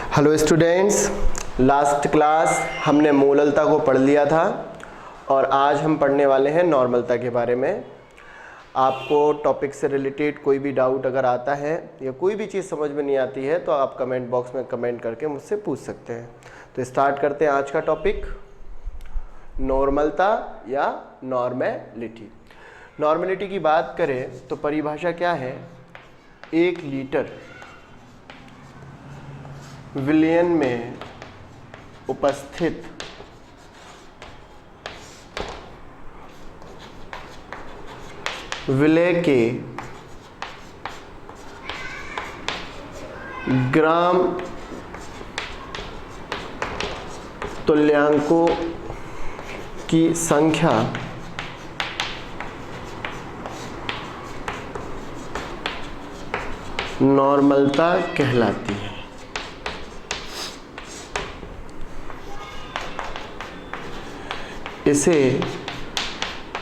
Hello students, last class हमने मोललता को पढ़ लिया था और आज हम पढ़ने वाले हैं नॉर्मलता के बारे में। आपको टॉपिक से रिलेटेड कोई भी डाउट अगर आता है या कोई भी चीज़ समझ में नहीं आती है तो आप कमेंट बॉक्स में कमेंट करके मुझसे पूछ सकते हैं। तो स्टार्ट करते हैं आज का टॉपिक, नॉर्मलता या नॉर्मेलिटी। नॉर्मेलिटी की बात करें तो परिभाषा क्या है? 1 लीटर विलयन में उपस्थित विलय के ग्राम तुल्यांकों की संख्या नॉर्मलता कहलाती है। इसे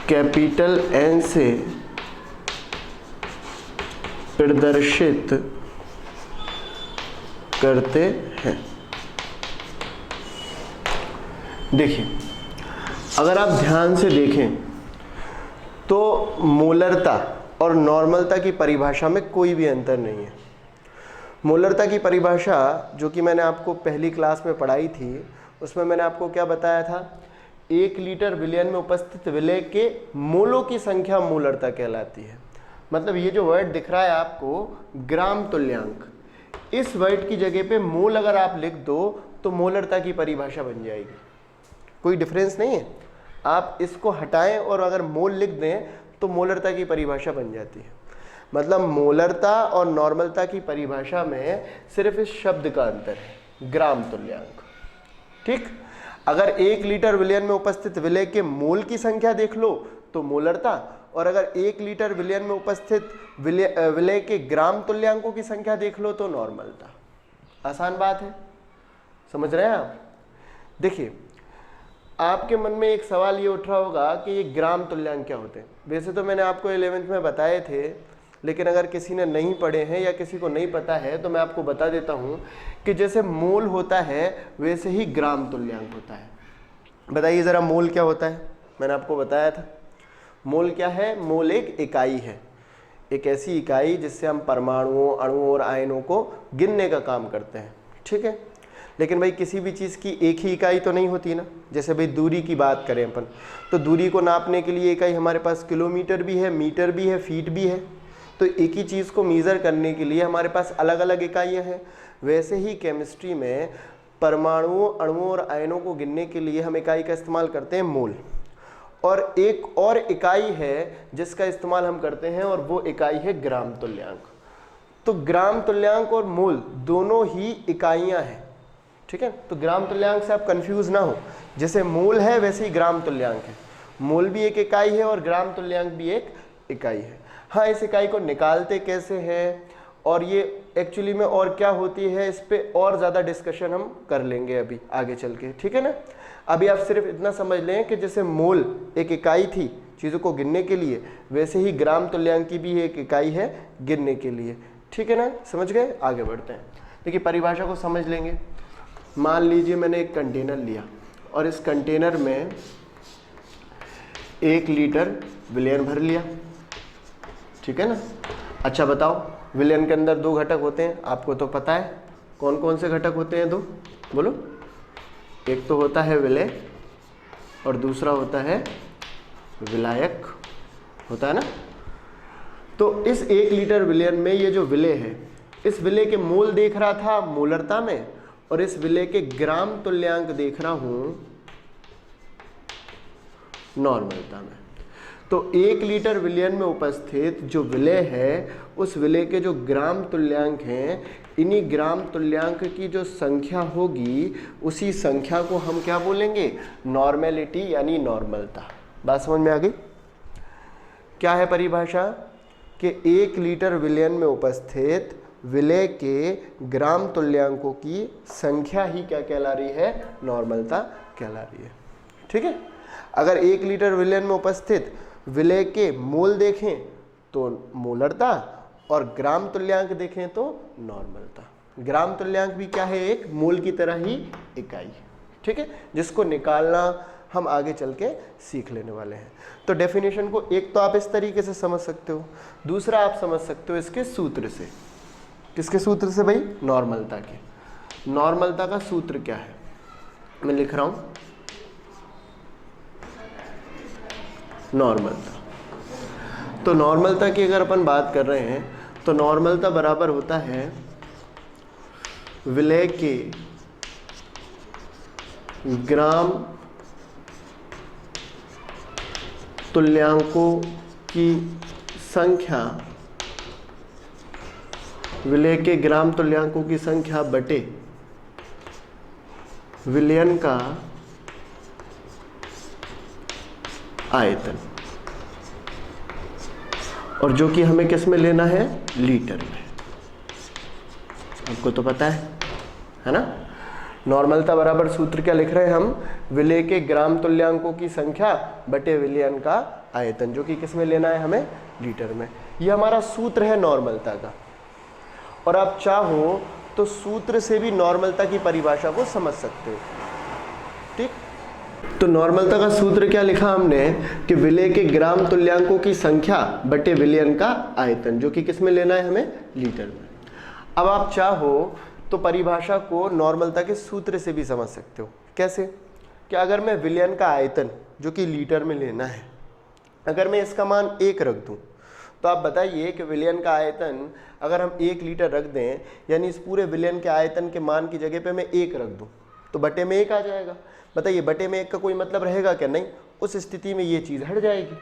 कैपिटल N से प्रदर्शित करते हैं। देखिए, अगर आप ध्यान से देखें तो मोलरता और नॉर्मलता की परिभाषा में कोई भी अंतर नहीं है। मोलरता की परिभाषा जो कि मैंने आपको पहली क्लास में पढ़ाई थी, उसमें मैंने आपको क्या बताया था? 1 लीटर विलयन में उपस्थित विलय के मोलों की संख्या मोलरता कहलाती है। मतलब ये जो वर्ड दिख रहा है आपको, ग्राम तुल्यांक, इस वर्ड की जगह पे मोल अगर आप लिख दो तो मोलरता की परिभाषा बन जाएगी। कोई डिफरेंस नहीं है। आप इसको हटाएं और अगर मोल लिख दें तो मोलरता की परिभाषा बन जाती है। मतलब मोलरता और नॉर्मलता की परिभाषा में सिर्फ इस शब्द का अंतर है, ग्राम तुल्यांक। ठीक, अगर 1 लीटर विलयन में उपस्थित विलय के मोल की संख्या देख लो तो मोलरता, और अगर 1 लीटर विलयन में उपस्थित विलय के ग्राम तुल्यांकों की संख्या देख लो तो नॉर्मलता। आसान बात है, समझ रहे हैं आप? देखिए, आपके मन में एक सवाल ये उठ रहा होगा कि ये ग्राम तुल्यांक क्या होते हैं। वैसे तो मैंने आपको 11वीं में बताए थे, लेकिन अगर किसी ने नहीं पढ़े हैं या किसी को नहीं पता है तो मैं आपको बता देता हूँ कि जैसे मोल होता है वैसे ही ग्राम तुल्यांक होता है। बताइए ज़रा, मोल क्या होता है? मैंने आपको बताया था मोल क्या है। मोल एक इकाई है, एक ऐसी इकाई जिससे हम परमाणुओं, अणुओं और आयनों को गिनने का काम करते हैं। ठीक है, लेकिन भाई किसी भी चीज़ की एक ही इकाई तो नहीं होती ना। जैसे भाई दूरी की बात करें अपन, तो दूरी को नापने के लिए इकाई हमारे पास किलोमीटर भी है, मीटर भी है, फीट भी है। तो एक ही चीज़ को मेज़र करने के लिए हमारे पास अलग अलग इकाइयाँ हैं। वैसे ही केमिस्ट्री में परमाणुओं, अणुओं और आयनों को गिनने के लिए हम इकाई का इस्तेमाल करते हैं, मोल। और एक और इकाई है जिसका इस्तेमाल हम करते हैं और वो इकाई है ग्राम तुल्यांक। तो ग्राम तुल्यांक और मोल दोनों ही इकाइयाँ हैं। ठीक है, तो ग्राम तुल्यांक से आप कंफ्यूज ना हो। जैसे मोल है वैसे ही ग्राम तुल्यांक है। मोल भी एक इकाई है और ग्राम तुल्यांक भी एक इकाई है। हाँ, इस इकाई को निकालते कैसे हैं और ये एक्चुअली में और क्या होती है, इस पे और ज़्यादा डिस्कशन हम कर लेंगे अभी आगे चल के। ठीक है ना? अभी आप सिर्फ इतना समझ लें कि जैसे मोल एक इकाई थी चीज़ों को गिनने के लिए, वैसे ही ग्राम तुल्यांक की भी एक इकाई है गिनने के लिए। ठीक है ना? समझ गए? आगे बढ़ते हैं। देखिए, परिभाषा को समझ लेंगे। मान लीजिए मैंने एक कंटेनर लिया और इस कंटेनर में 1 लीटर विलयन भर लिया। ठीक है ना? अच्छा बताओ, विलयन के अंदर 2 घटक होते हैं, आपको तो पता है। कौन कौन से घटक होते हैं? 2 बोलो। एक तो होता है विलय और दूसरा होता है विलायक, होता है ना? तो इस 1 लीटर विलयन में ये जो विलय है, इस विलय के मोल देख रहा था मोलरता में और इस विलय के ग्राम तुल्यांक देख रहा हूं नॉर्मलता में। तो 1 लीटर विलयन में उपस्थित जो विलय है, उस विलय के जो ग्राम तुल्यांक हैं, इन्हीं ग्राम तुल्यांक की जो संख्या होगी उसी संख्या को हम क्या बोलेंगे? नॉर्मेलिटी यानी नॉर्मलता। बात समझ में आ गई? क्या है परिभाषा? कि 1 लीटर विलयन में उपस्थित विलय के ग्राम तुल्यांकों की संख्या ही क्या कहला रही है? नॉर्मलता कहला रही है। ठीक है, अगर 1 लीटर विलयन में उपस्थित विलय के मोल देखें तो मोलरता और ग्राम तुल्यांक देखें तो नॉर्मलता। ग्राम तुल्यांक भी क्या है, एक मोल की तरह ही इकाई, ठीक है, जिसको निकालना हम आगे चल के सीख लेने वाले हैं। तो डेफिनेशन को एक तो आप इस तरीके से समझ सकते हो, दूसरा आप समझ सकते हो इसके सूत्र से। किसके सूत्र से भाई? नॉर्मलता के। नॉर्मलता का सूत्र क्या है, मैं लिख रहा हूं, नॉर्मलता। तो नॉर्मलता की अगर अपन बात कर रहे हैं तो नॉर्मलता बराबर होता है विलय के ग्राम तुल्यांकों की संख्या, विलय के ग्राम तुल्यांकों की संख्या बटे विलयन का आयतन, और जो कि हमें किस में लेना है, लीटर में। आपको तो पता है ना। नॉर्मलता बराबर सूत्र क्या लिख रहे हैं हम, विलय के ग्राम तुल्यांकों की संख्या बटे विलयन का आयतन, जो कि किस में लेना है हमें, लीटर में। ये हमारा सूत्र है नॉर्मलता का। और आप चाहो तो सूत्र से भी नॉर्मलता की परिभाषा को समझ सकते हो, ठीक। तो नॉर्मलता का सूत्र क्या लिखा हमने कि विलय के ग्राम तुल्यांकों की संख्या बटे विलयन का आयतन, जो कि किस में लेना है हमें, लीटर में। अब आप चाहो तो परिभाषा को नॉर्मलता के सूत्र से भी समझ सकते हो। कैसे? कि अगर मैं विलयन का आयतन जो कि लीटर में लेना है, अगर मैं इसका मान 1 रख दूं, तो आप बताइए कि विलयन का आयतन अगर हम 1 लीटर रख दें, यानी इस पूरे विलयन के आयतन के मान की जगह पे मैं 1 रख दूं, तो बटे में 1 आ जाएगा। बताइए बटे में 1 का कोई मतलब रहेगा क्या? नहीं। उस स्थिति में ये चीज़ हट जाएगी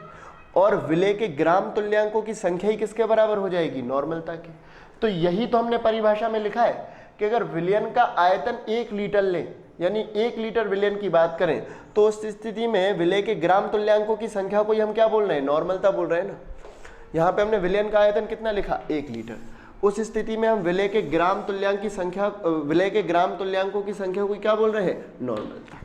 और विलय के ग्राम तुल्यांकों की संख्या ही किसके बराबर हो जाएगी, नॉर्मलता की। तो यही तो हमने परिभाषा में लिखा है कि अगर विलयन का आयतन 1 लीटर लें, यानी 1 लीटर विलयन की बात करें, तो उस स्थिति में विलय के ग्राम तुल्यांकों की संख्या को ही हम क्या बोल रहे हैं, नॉर्मलता बोल रहे हैं ना। यहाँ पे हमने विलयन का आयतन कितना लिखा, 1 लीटर। उस स्थिति में हम विलय के ग्राम तुल्यांक की संख्या, विलय के ग्राम तुल्यांकों की संख्या को क्या बोल रहे हैं, नॉर्मलता।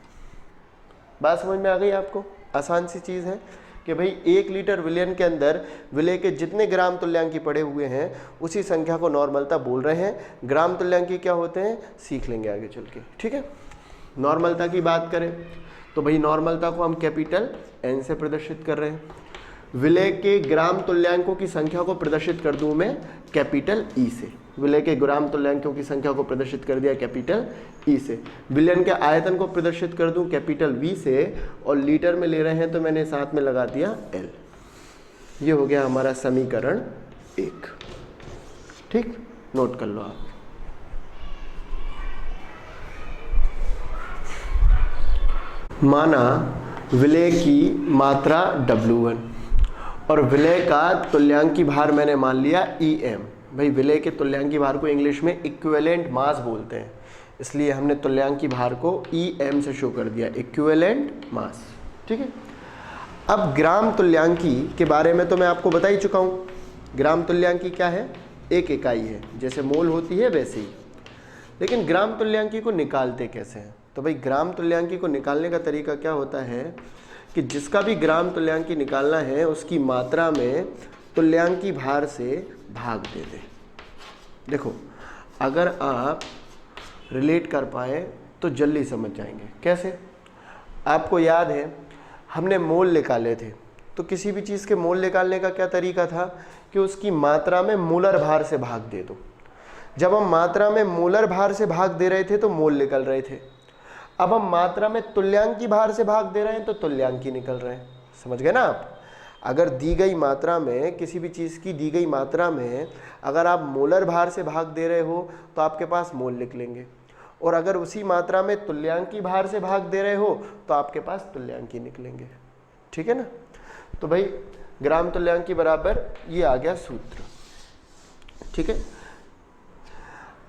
बात समझ में आ गई आपको? आसान सी चीज़ है कि भाई 1 लीटर विलयन के अंदर विलय के जितने ग्राम तुल्यांकी पड़े हुए हैं उसी संख्या को नॉर्मलता बोल रहे हैं। ग्राम तुल्यांकी क्या होते हैं सीख लेंगे आगे चल के, ठीक है। नॉर्मलता की बात करें तो भाई नॉर्मलता को हम कैपिटल N से प्रदर्शित कर रहे हैं। विलय के ग्राम तुल्यांकों की संख्या को प्रदर्शित कर दूं मैं कैपिटल E से। विलय के ग्राम तुल्यांकों की संख्या को प्रदर्शित कर दिया कैपिटल E से। विलयन के आयतन को प्रदर्शित कर दूं कैपिटल V से, और लीटर में ले रहे हैं तो मैंने साथ में लगा दिया L। ये हो गया हमारा समीकरण 1, ठीक। नोट कर लो आप। माना विलय की मात्रा W1 और विलय का तुल्यांकी भार मैंने मान लिया EM। भाई विलय के तुल्यांकी भार को इंग्लिश में इक्विवेलेंट मास बोलते हैं, इसलिए हमने तुल्यांकी भार को EM से शो कर दिया, इक्विवेलेंट मास, ठीक है। अब ग्राम तुल्यांकी के बारे में तो मैं आपको बता ही चुका हूँ। ग्राम तुल्यांकी क्या है, एक इकाई है, जैसे मोल होती है वैसे ही। लेकिन ग्राम तुल्यांकी को निकालते कैसे हैं? तो भाई ग्राम तुल्यांकी को निकालने का तरीका क्या होता है कि जिसका भी ग्राम तुल्यांकी निकालना है उसकी मात्रा में तुल्यांकी भार से भाग दे दें। देखो अगर आप रिलेट कर पाए तो जल्दी समझ जाएंगे। कैसे? आपको याद है हमने मोल निकाले थे, तो किसी भी चीज़ के मोल निकालने का क्या तरीका था कि उसकी मात्रा में मोलर भार से भाग दे दो। जब हम मात्रा में मोलर भार से भाग दे रहे थे तो मोल निकल रहे थे। अब हम मात्रा में तुल्यांकी भार से भाग दे रहे हैं तो तुल्यांकी निकल रहे हैं। समझ गए ना आप? अगर दी गई मात्रा में, किसी भी चीज़ की दी गई मात्रा में अगर आप मोलर भार से भाग दे रहे हो तो आपके पास मोल निकलेंगे, और अगर उसी मात्रा में तुल्यांकी भार से भाग दे रहे हो तो आपके पास तुल्यांकी निकलेंगे, ठीक है ना। तो भाई ग्राम तुल्यांकी बराबर ये आ गया सूत्र, ठीक है।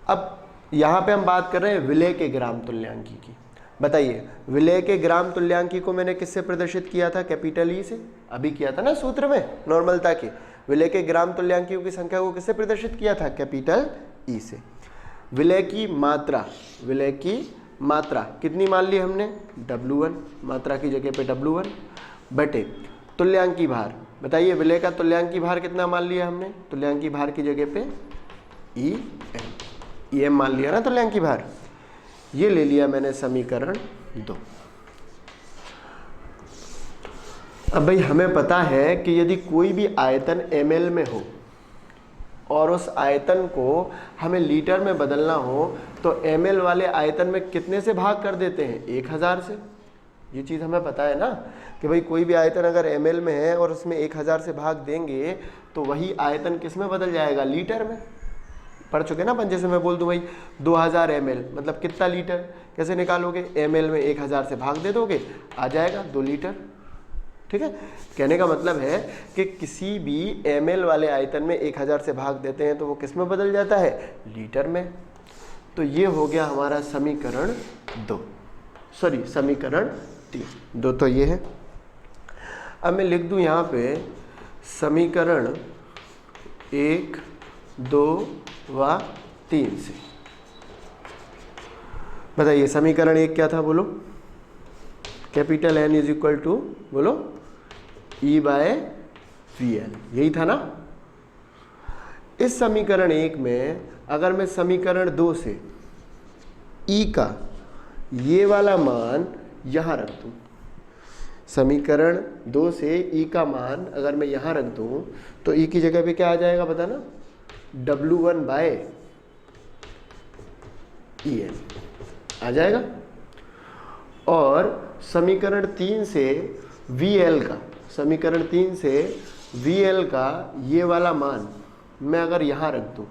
अब यहाँ पे हम बात कर रहे हैं विलय के ग्राम तुल्यांकी की। बताइए विलय के ग्राम तुल्यांकी को मैंने किससे प्रदर्शित किया था, कैपिटल E से। अभी किया था ना सूत्र में नॉर्मलता के। विलय के ग्राम तुल्यांकियों की संख्या को किससे प्रदर्शित किया था, कैपिटल E से। विलय की मात्रा, विलय की मात्रा कितनी मान ली हमने, W1, मात्रा की जगह पे W1 बटे तुल्यांकी भार। बताइए विलय का तुल्यांकी भार कितना मान लिया हमने, तुल्यांकी भार की जगह पे EM। EM मान लिया ना तुल्यांकी भार, ये ले लिया मैंने समीकरण 2। अब भाई हमें पता है कि यदि कोई भी आयतन ml में हो और उस आयतन को हमें लीटर में बदलना हो तो ml वाले आयतन में कितने से भाग कर देते हैं? 1000 से। ये चीज़ हमें पता है ना कि भाई कोई भी आयतन अगर ml में है और उसमें 1000 से भाग देंगे तो वही आयतन किस में बदल जाएगा? लीटर में। पढ़ चुके ना अपन। जैसे मैं बोल दूं भाई 2000 ml मतलब कितना लीटर, कैसे निकालोगे? ml में 1000 से भाग दे दोगे, आ जाएगा 2 लीटर। ठीक है, कहने का मतलब है कि किसी भी ml वाले आयतन में 1000 से भाग देते हैं तो वो किस में बदल जाता है? लीटर में। तो ये हो गया हमारा समीकरण 2, सॉरी समीकरण 3। 2 तो ये है। अब मैं लिख दूं यहाँ पे समीकरण 1, 2 व 3 से। बताइए समीकरण 1 क्या था? बोलो। Capital N is equal to, बोलो, E/VL, यही था ना। इस समीकरण 1 में अगर मैं समीकरण 2 से E का ये वाला मान यहाँ रख दूँ, समीकरण 2 से E का मान अगर मैं यहाँ रख दूँ तो E की जगह पे क्या आ जाएगा बताना? W1/EN आ जाएगा। और समीकरण 3 से VL का, समीकरण 3 से VL का ये वाला मान मैं अगर यहाँ रख दूँ,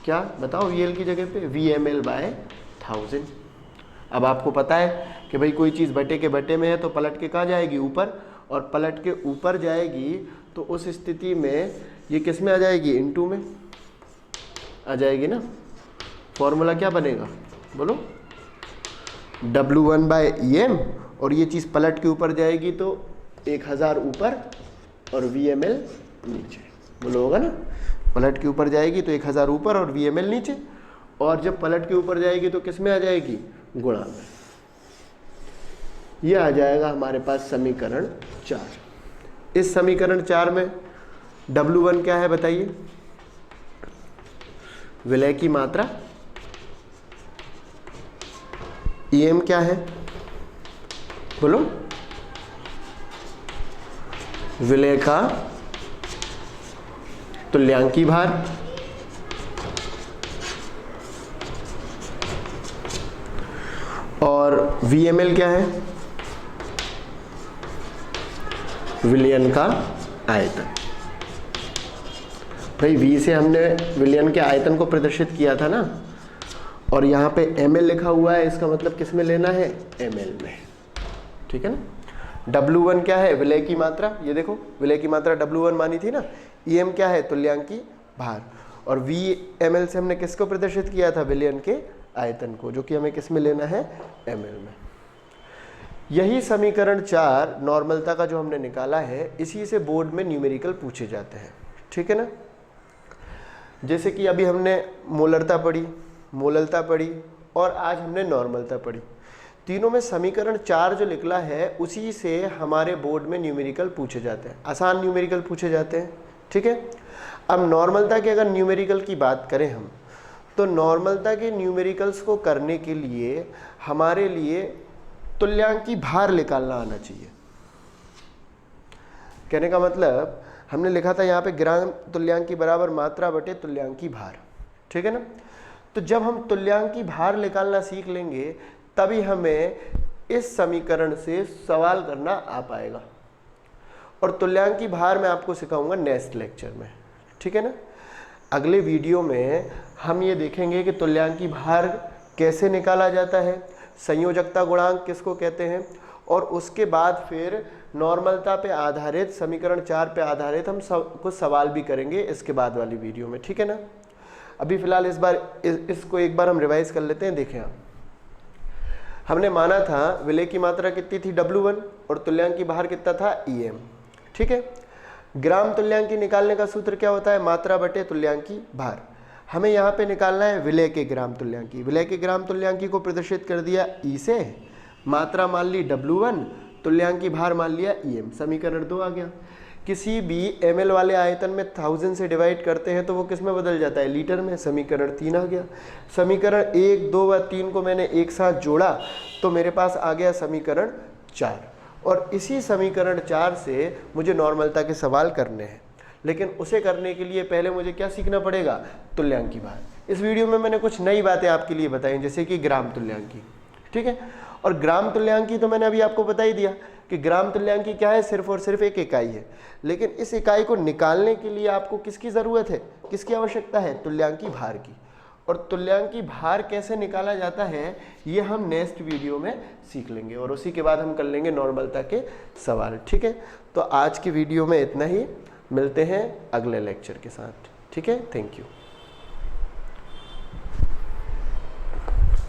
क्या बताओ? VL की जगह पे VML/1000। अब आपको पता है कि भाई कोई चीज़ बटे के बटे में है तो पलट के कहाँ जाएगी? ऊपर। और पलट के ऊपर जाएगी तो उस स्थिति में ये किस में आ जाएगी? इनटू में आ जाएगी ना। फॉर्मूला क्या बनेगा? बोलो। W1/EM, और ये चीज़ पलट के ऊपर जाएगी तो 1000 ऊपर और VML नीचे। बोलो होगा ना। पलट के ऊपर जाएगी तो 1000 ऊपर और VML नीचे, और जब पलट के ऊपर जाएगी तो किस में आ जाएगी? गुणा में। ये आ जाएगा हमारे पास समीकरण 4। इस समीकरण 4 में W1 क्या है बताइए? विलय की मात्रा। EM क्या है? बोलो। विलय का तुल्यांकी भार। और VML क्या है? विलयन का आयतन। भाई V से हमने विलयन के आयतन को प्रदर्शित किया था ना, और यहाँ पे ml लिखा हुआ है, इसका मतलब किस में लेना है? ml में। ठीक है ना। W1 क्या है? विलय की मात्रा। ये देखो विलय की मात्रा W1 मानी थी ना। EM क्या है? तुल्यांकी भार। और VML से हमने किसको प्रदर्शित किया था? विलयन के आयतन को, जो कि हमें किस में लेना है? ml में। यही समीकरण 4 नॉर्मलता का जो हमने निकाला है, इसी से बोर्ड में न्यूमेरिकल पूछे जाते हैं। ठीक है ना। जैसे कि अभी हमने मोलरता पढ़ी, मोललता पढ़ी, और आज हमने नॉर्मलता पढ़ी। तीनों में समीकरण 4 जो निकला है उसी से हमारे बोर्ड में न्यूमेरिकल पूछे जाते हैं, आसान न्यूमेरिकल पूछे जाते हैं। ठीक है। अब नॉर्मलता के अगर न्यूमेरिकल की बात करें हम, तो नॉर्मलता के न्यूमेरिकल्स को करने के लिए हमारे लिए तुल्यांकी भार निकालना आना चाहिए। कहने का मतलब हमने लिखा था यहाँ पे ग्राम तुल्यांकी बराबर मात्रा बटे तुल्यांकी भार। ठीक है ना। तो जब हम तुल्यांकी भार निकालना सीख लेंगे तभी हमें इस समीकरण से सवाल करना आ पाएगा। और तुल्यांकी भार मैं आपको सिखाऊंगा नेक्स्ट लेक्चर में। ठीक है ना। अगले वीडियो में हम ये देखेंगे कि तुल्यांकी भार कैसे निकाला जाता है, संयोजकता गुणांक किसको कहते हैं, और उसके बाद फिर नॉर्मलता पे आधारित समीकरण 4 पे आधारित हम कुछ सवाल भी करेंगे इसके बाद वाली वीडियो में। ठीक है ना। अभी फिलहाल इस बार इसको एक बार हम रिवाइज कर लेते हैं। देखें, हमने माना था विलय की मात्रा कितनी थी? W1, और तुल्यांकी भार कितना था? EM। ठीक है। ग्राम तुल्यांकी निकालने का सूत्र क्या होता है? मात्रा बटे तुल्यांकी भार। हमें यहाँ पे निकालना है विलय के ग्राम तुल्यांकी। विलय के ग्राम तुल्यांकी को प्रदर्शित कर दिया E से, मात्रा मान ली W1, तुल्यांकी भार मान लिया EM। समीकरण 2 आ गया। किसी भी ml वाले आयतन में 1000 से डिवाइड करते हैं तो वो किस में बदल जाता है, लीटर में। समीकरण 3 आ गया। समीकरण 1, 2 व 3 को मैंने एक साथ जोड़ा तो मेरे पास आ गया समीकरण 4। और इसी समीकरण 4 से मुझे नॉर्मलता के सवाल करने हैं, लेकिन उसे करने के लिए पहले मुझे क्या सीखना पड़ेगा, तुल्यांकी भार। इस वीडियो में मैंने कुछ नई बातें आपके लिए बताई, जैसे कि ग्राम तुल्यांकी, ठीक है। और ग्राम तुल्यांकी तो मैंने अभी आपको बता ही दिया कि ग्राम तुल्यांकी क्या है, सिर्फ और सिर्फ एक इकाई है। लेकिन इस इकाई को निकालने के लिए आपको किसकी ज़रूरत है, किसकी आवश्यकता है, तुल्यांकी भार की। और तुल्यांकी भार कैसे निकाला जाता है ये हम नेक्स्ट वीडियो में सीख लेंगे, और उसी के बाद हम कर लेंगे नॉर्मलता के सवाल, ठीक है। तो आज की वीडियो में इतना ही, मिलते हैं अगले लेक्चर के साथ, ठीक है। Thank you.